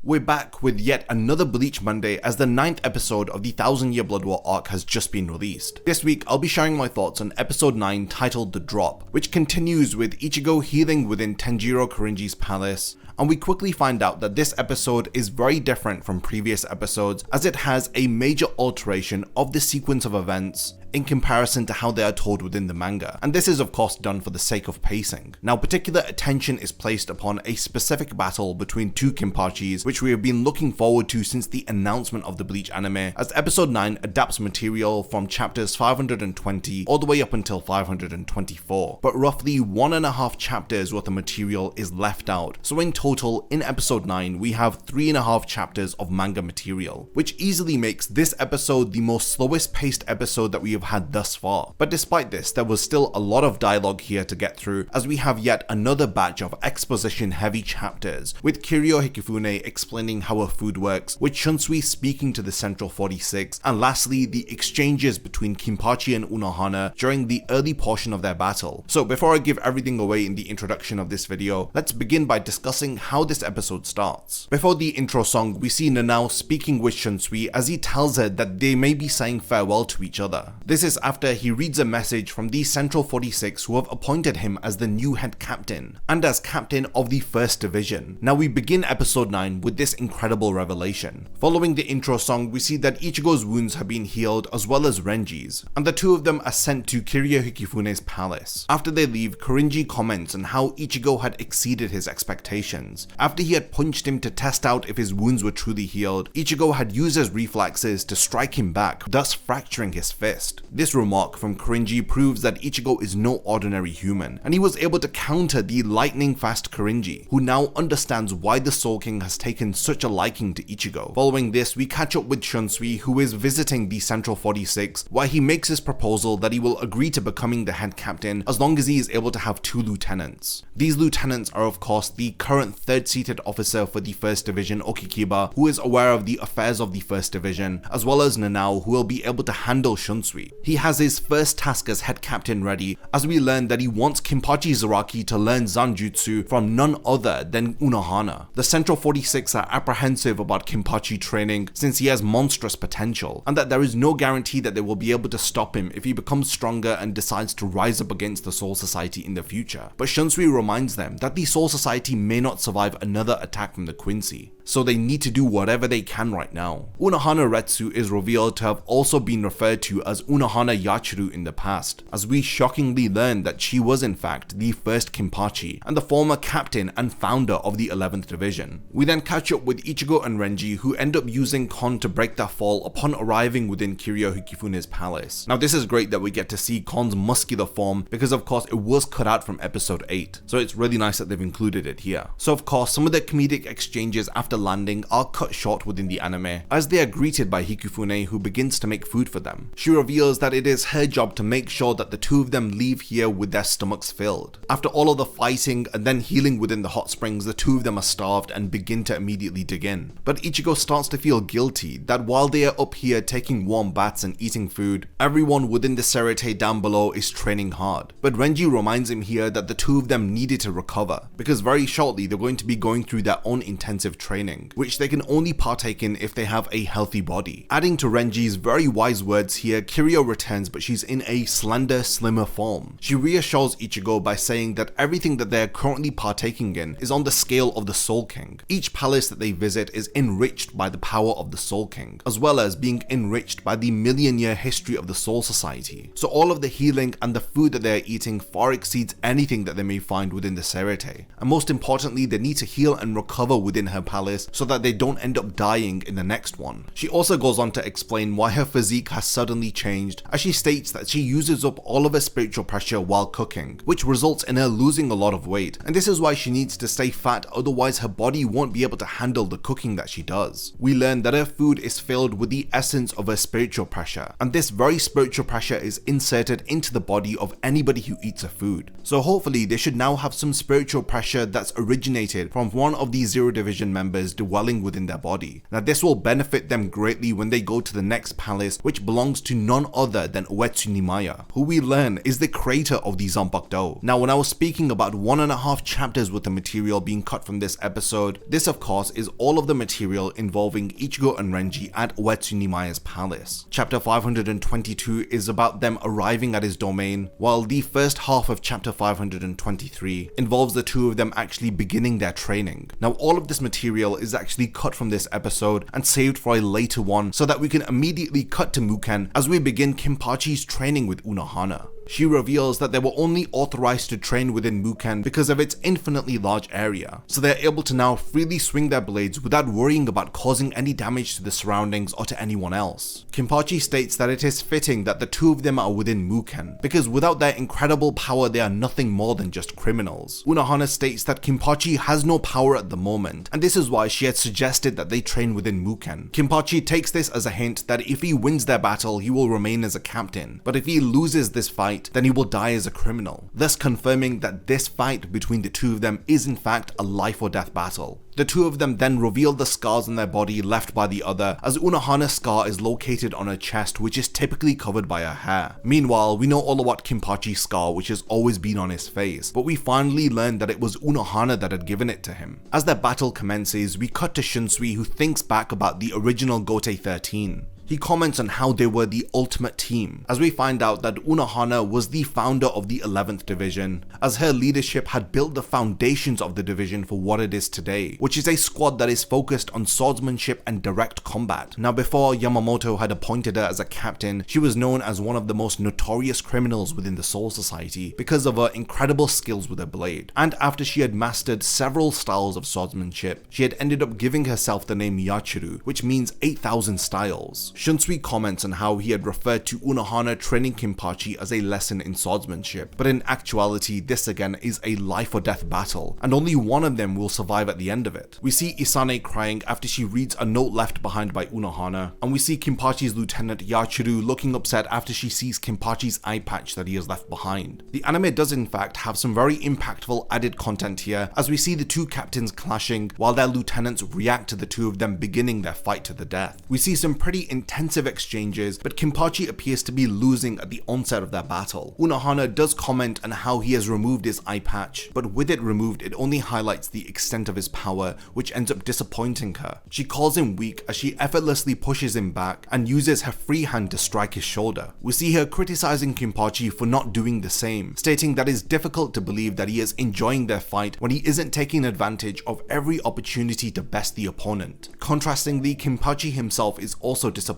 We're back with yet another Bleach Monday as the 9th episode of the 1000 Year Blood War arc has just been released. This week I'll be sharing my thoughts on episode 9 titled The Drop, which continues with Ichigo healing within Tenjiro Korinji's palace, and we quickly find out that this episode is very different from previous episodes as it has a major alteration of the sequence of events in comparison to how they are told within the manga, and this is of course done for the sake of pacing. Now, particular attention is placed upon a specific battle between two Kenpachis, which we have been looking forward to since the announcement of the Bleach anime, as episode 9 adapts material from chapters 520 all the way up until 524, but roughly 1.5 chapters worth of material is left out, so in total in episode 9 we have 3.5 chapters of manga material, which easily makes this episode the most slowest paced episode that we have had thus far. But despite this, there was still a lot of dialogue here to get through, as we have yet another batch of exposition heavy chapters, with Kiryu Hikifune explaining how her food works, with Shunsui speaking to the Central 46, and lastly the exchanges between Kenpachi and Unohana during the early portion of their battle. So before I give everything away in the introduction of this video, let's begin by discussing how this episode starts. Before the intro song, we see Nanao speaking with Shunsui as he tells her that they may be saying farewell to each other. This is after he reads a message from the Central 46 who have appointed him as the new head captain, and as captain of the 1st Division. Now we begin episode 9 with this incredible revelation. Following the intro song, we see that Ichigo's wounds have been healed as well as Renji's, and the two of them are sent to Kiryu Hikifune's palace. After they leave, Korinji comments on how Ichigo had exceeded his expectations. After he had punched him to test out if his wounds were truly healed, Ichigo had used his reflexes to strike him back, thus fracturing his fist. This remark from Korinji proves that Ichigo is no ordinary human, and he was able to counter the lightning fast Korinji, who now understands why the Soul King has taken such a liking to Ichigo. Following this, we catch up with Shunsui, who is visiting the Central 46, where he makes his proposal that he will agree to becoming the head captain as long as he is able to have 2 lieutenants. These lieutenants are of course the current 3rd seated officer for the 1st Division, Okikiba, who is aware of the affairs of the 1st Division, as well as Nanao, who will be able to handle Shunsui. He has his first task as head captain ready, as we learn that he wants Kenpachi Zaraki to learn Zanjutsu from none other than Unohana. The Central 46 are apprehensive about Kenpachi training since he has monstrous potential, and that there is no guarantee that they will be able to stop him if he becomes stronger and decides to rise up against the Soul Society in the future. But Shunsui reminds them that the Soul Society may not survive another attack from the Quincy, so they need to do whatever they can right now. Unohana Retsu is revealed to have also been referred to as Unohana Yachuru in the past, as we shockingly learn that she was in fact the 1st Kenpachi and the former captain and founder of the 11th Division. We then catch up with Ichigo and Renji, who end up using Kon to break their fall upon arriving within Kiryu Hikifune's palace. Now this is great that we get to see Kon's muscular form, because of course it was cut out from episode 8, so it's really nice that they've included it here. So of course some of the comedic exchanges after landing are cut short within the anime, as they are greeted by Hikifune, who begins to make food for them. She reveals that it is her job to make sure that the two of them leave here with their stomachs filled. After all of the fighting and then healing within the hot springs, the two of them are starved and begin to immediately dig in. But Ichigo starts to feel guilty that while they are up here taking warm baths and eating food, everyone within the Serete down below is training hard. But Renji reminds him here that the two of them needed to recover, because very shortly they're going to be going through their own intensive training, which they can only partake in if they have a healthy body. Adding to Renji's very wise words here, Kiryu returns, but she's in a slender, slimmer form. She reassures Ichigo by saying that everything that they're currently partaking in is on the scale of the Soul King. Each palace that they visit is enriched by the power of the Soul King, as well as being enriched by the million-year history of the Soul Society. So all of the healing and the food that they're eating far exceeds anything that they may find within the Serete. And most importantly, they need to heal and recover within her palace so that they don't end up dying in the next one. She also goes on to explain why her physique has suddenly changed, as she states that she uses up all of her spiritual pressure while cooking, which results in her losing a lot of weight, and this is why she needs to stay fat, otherwise her body won't be able to handle the cooking that she does. We learn that her food is filled with the essence of her spiritual pressure, and this very spiritual pressure is inserted into the body of anybody who eats her food. So hopefully they should now have some spiritual pressure that's originated from one of the 0 Division members powers dwelling within their body. Now this will benefit them greatly when they go to the next palace, which belongs to none other than Uetsunimaya, who we learn is the creator of the Zanpakuto. Now when I was speaking about 1.5 chapters worth of material being cut from this episode, this of course is all of the material involving Ichigo and Renji at Uetsunimaya's palace. Chapter 522 is about them arriving at his domain, while the first half of chapter 523 involves the two of them actually beginning their training. Now all of this material is actually cut from this episode and saved for a later one so that we can immediately cut to Muken as we begin Kenpachi's training with UNOHANA. She reveals that they were only authorized to train within Muken because of its infinitely large area, so they're able to now freely swing their blades without worrying about causing any damage to the surroundings or to anyone else. Kenpachi states that it is fitting that the two of them are within Muken, because without their incredible power they are nothing more than just criminals. UNOHANA states that Kenpachi has no power at the moment, and this is why she had suggested that they train within Muken. Kenpachi takes this as a hint that if he wins their battle he will remain as a captain, but if he loses this fight then he will die as a criminal, thus confirming that this fight between the two of them is in fact a life or death battle. The two of them then reveal the scars on their body left by the other, as UNOHANA's scar is located on her chest, which is typically covered by her hair. Meanwhile, we know all about Kenpachi's scar, which has always been on his face, but we finally learn that it was UNOHANA that had given it to him. As their battle commences, we cut to Shunsui, who thinks back about the original Gote 13. He comments on how they were the ultimate team, as we find out that UNOHANA was the founder of the 11th division, as her leadership had built the foundations of the division for what it is today, which is a squad that is focused on swordsmanship and direct combat. Now before Yamamoto had appointed her as a captain, she was known as one of the most notorious criminals within the Soul Society because of her incredible skills with her blade, and after she had mastered several styles of swordsmanship, she had ended up giving herself the name Yachuru, which means 8,000 styles. Shunsui comments on how he had referred to UNOHANA training Kenpachi as a lesson in swordsmanship, but in actuality this again is a life or death battle, and only one of them will survive at the end of it. We see Isane crying after she reads a note left behind by UNOHANA, and we see Kenpachi's lieutenant Yachuru looking upset after she sees Kenpachi's eye patch that he has left behind. The anime does in fact have some very impactful added content here, as we see the two captains clashing while their lieutenants react to the two of them beginning their fight to the death. We see some pretty intensive exchanges, but Kenpachi appears to be losing at the onset of their battle. UNOHANA does comment on how he has removed his eye patch, but with it removed it only highlights the extent of his power, which ends up disappointing her. She calls him weak as she effortlessly pushes him back and uses her free hand to strike his shoulder. We see her criticizing Kenpachi for not doing the same, stating that it's difficult to believe that he is enjoying their fight when he isn't taking advantage of every opportunity to best the opponent. Contrastingly, Kenpachi himself is also disappointed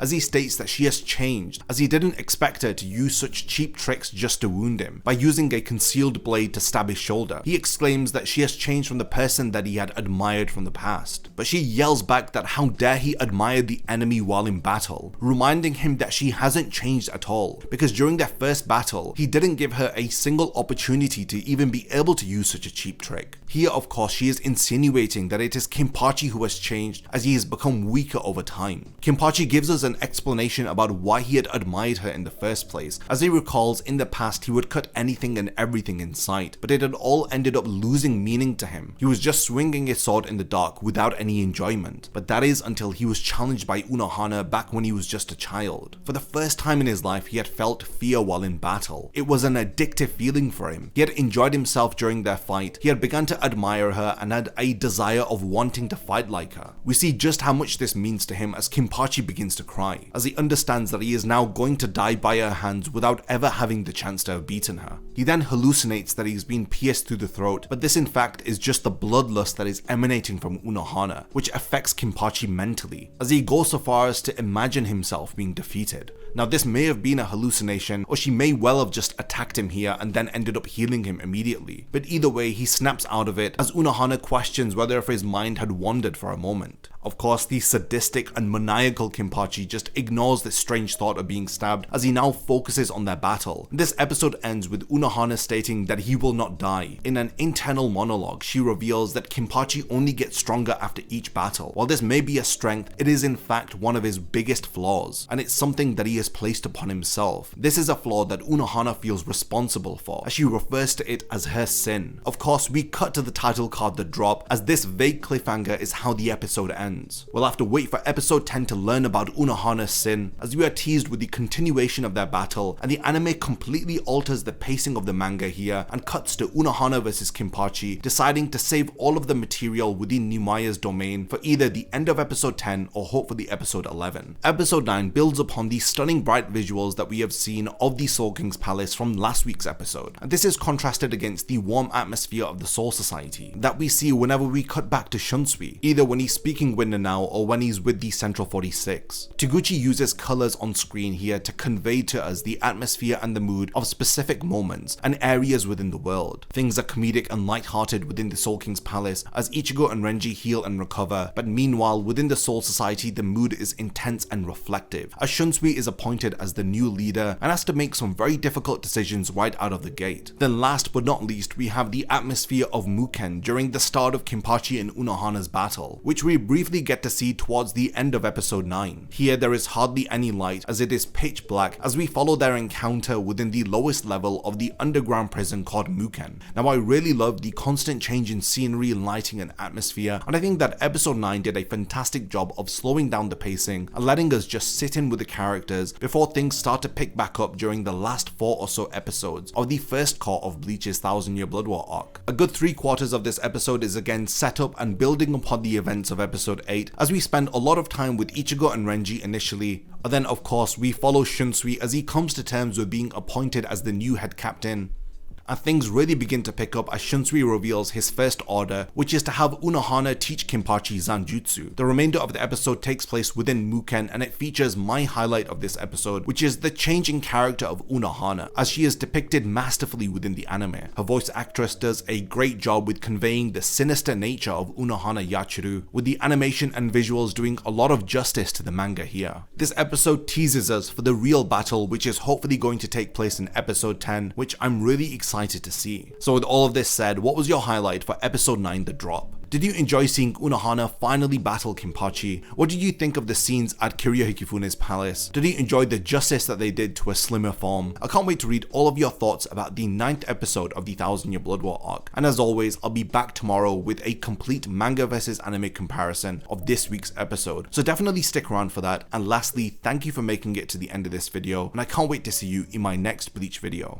as he states that she has changed, as he didn't expect her to use such cheap tricks just to wound him by using a concealed blade to stab his shoulder. He exclaims that she has changed from the person that he had admired from the past, but she yells back that how dare he admire the enemy while in battle, reminding him that she hasn't changed at all, because during their first battle he didn't give her a single opportunity to even be able to use such a cheap trick. Here of course she is insinuating that it is Kenpachi who has changed as he has become weaker over time. Kenpachi gives us an explanation about why he had admired her in the first place, as he recalls in the past he would cut anything and everything in sight, but it had all ended up losing meaning to him. He was just swinging his sword in the dark without any enjoyment, but that is until he was challenged by UNOHANA back when he was just a child. For the first time in his life he had felt fear while in battle. It was an addictive feeling for him. He had enjoyed himself during their fight, he had begun to admire her and had a desire of wanting to fight like her. We see just how much this means to him as Kenpachi begins to cry, as he understands that he is now going to die by her hands without ever having the chance to have beaten her. He then hallucinates that he's been pierced through the throat, but this in fact is just the bloodlust that is emanating from UNOHANA, which affects Kenpachi mentally, as he goes so far as to imagine himself being defeated. Now this may have been a hallucination, or she may well have just attacked him here and then ended up healing him immediately, but either way he snaps out of it as UNOHANA questions whether if his mind had wandered for a moment. Of course, the sadistic and maniacal maniacal Kenpachi just ignores this strange thought of being stabbed as he now focuses on their battle. This episode ends with UNOHANA stating that he will not die. In an internal monologue, she reveals that Kenpachi only gets stronger after each battle. While this may be a strength, it is in fact one of his biggest flaws, and it's something that he has placed upon himself. This is a flaw that UNOHANA feels responsible for, as she refers to it as her sin. Of course, we cut to the title card The Drop, as this vague cliffhanger is how the episode ends. We'll have to wait for episode 10 to learn about UNOHANA's sin, as we are teased with the continuation of their battle, and the anime completely alters the pacing of the manga here and cuts to UNOHANA versus Kenpachi deciding to save all of the material within Numaya's domain for either the end of episode 10 or hopefully episode 11. Episode 9 builds upon the stunning bright visuals that we have seen of the Soul King's palace from last week's episode, and this is contrasted against the warm atmosphere of the Soul Society that we see whenever we cut back to Shunsui, either when he's speaking with Nanao or when he's with the Central 46. Taguchi uses colors on screen here to convey to us the atmosphere and the mood of specific moments and areas within the world. Things are comedic and light-hearted within the Soul King's palace as Ichigo and Renji heal and recover, but meanwhile within the Soul Society the mood is intense and reflective, as Shunsui is appointed as the new leader and has to make some very difficult decisions right out of the gate. Then last but not least, we have the atmosphere of Muken during the start of Kenpachi and UNOHANA's battle, which we briefly get to see towards the end of episode 9. Here there is hardly any light as it is pitch black as we follow their encounter within the lowest level of the underground prison called Muken. Now I really love the constant change in scenery, lighting and atmosphere, and I think that episode 9 did a fantastic job of slowing down the pacing and letting us just sit in with the characters before things start to pick back up during the last 4 or so episodes of the first core of Bleach's 1000 Year Blood War arc. A good 3/4 of this episode is again set up and building upon the events of episode 8 as we spend a lot of time with Ichigo and Renji initially, and then of course we follow Shunsui as he comes to terms with being appointed as the new head captain. And things really begin to pick up as Shunsui reveals his first order, which is to have UNOHANA teach Kenpachi Zanjutsu. The remainder of the episode takes place within Muken, and it features my highlight of this episode, which is the change in character of UNOHANA, as she is depicted masterfully within the anime. Her voice actress does a great job with conveying the sinister nature of UNOHANA Yachiro, with the animation and visuals doing a lot of justice to the manga here. This episode teases us for the real battle, which is hopefully going to take place in episode 10, which I'm really excited to see. So with all of this said, what was your highlight for episode 9 The Drop? Did you enjoy seeing UNOHANA finally battle Kenpachi? What did you think of the scenes at Kiryu Hikifune's palace? Did you enjoy the justice that they did to a slimmer form? I can't wait to read all of your thoughts about the 9th episode of the 1000 Year Blood War arc. And as always, I'll be back tomorrow with a complete manga versus anime comparison of this week's episode. So definitely stick around for that. And lastly, thank you for making it to the end of this video, and I can't wait to see you in my next Bleach video.